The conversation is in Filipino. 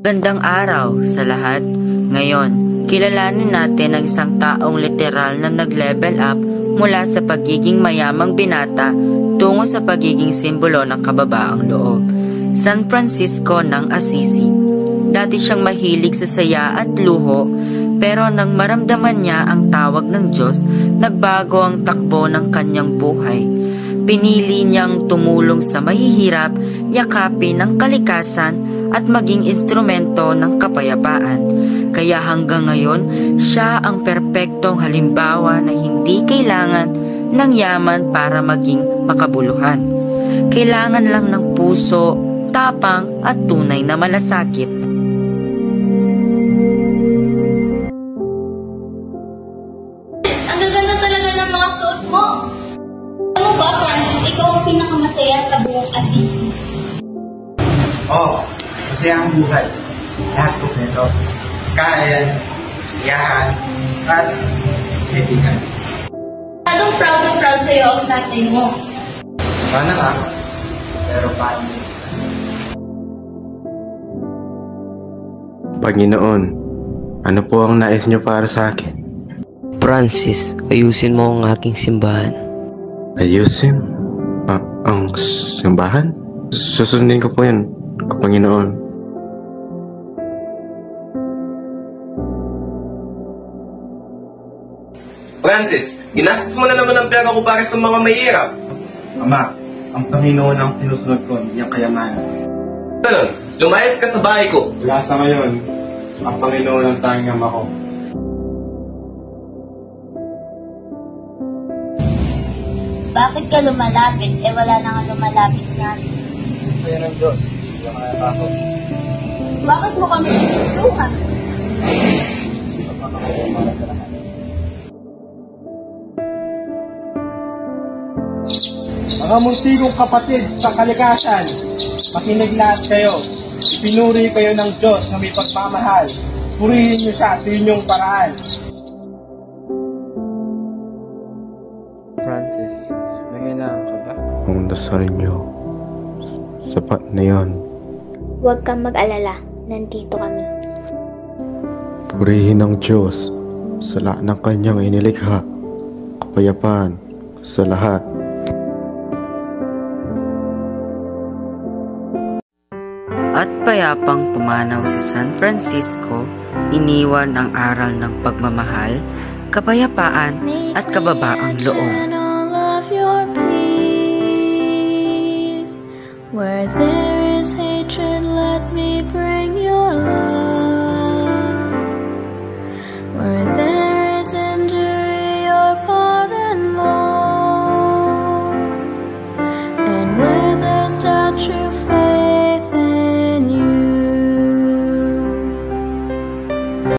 Gandang araw sa lahat. Ngayon, kilalanin natin ang isang taong literal na nag-level up mula sa pagiging mayamang binata tungo sa pagiging simbolo ng kababaang loob. San Francisco ng Assisi. Dati siyang mahilig sa saya at luho, pero nang maramdaman niya ang tawag ng Diyos, nagbago ang takbo ng kanyang buhay. Pinili niyang tumulong sa mahihirap, yakapin ang kalikasan at maging instrumento ng kapayapaan. Kaya hanggang ngayon, siya ang perpektong halimbawa na hindi kailangan ng yaman para maging makabuluhan. Kailangan lang ng puso, tapang at tunay na malasakit. Ang gaganda talaga ng mga suot mo. Alam mo ba, Francis, ikaw ang pinakamasaya sa buong Assisi. Oo, masaya ang buhay. Lahat po nito. Kain, siyahan, at kaibigan. Anong proud na proud sa'yo ang tatay mo? Sana nga, pero paano? Panginoon, ano po ang nais niyo para sa akin? Francis, ayusin mo ang aking simbahan. Ayusin? Ang simbahan? Susundin ko po yan, Panginoon. Francis, ginastos mo na naman ang pera ko para sa mga mahirap. Ama, ang Panginoon ang sinusunod ko, hindi ang kayamanan. Ganon, lumayas ka sa bahay ko. Mula sa ngayon, ang Panginoon ang tanging ama ko. Bakit ka lumalapit? Wala na nga lumalapit sa atin. Kaya ng Diyos, hindi ako natakot. Bakit mo kami tinutulungan? Pagpapakaw para sa lahat. Mga muntigong kapatid sa kalikasan, makinig lahat kayo. Pinuri kayo ng Diyos na may pagmamahal. Purihin niyo siya sa inyong paraan. Francis, may kailangan ka ba? Ang dasal niyo, sapat na yon. Huwag kang mag-alala, nandito kami. Purihin ng Diyos sa lahat ng kanyang inilikha, kapayapaan sa lahat. At payapang pumanaw si San Francisco, iniwan ang aral ng pagmamahal, kapayapaan at kababaang loob. Where there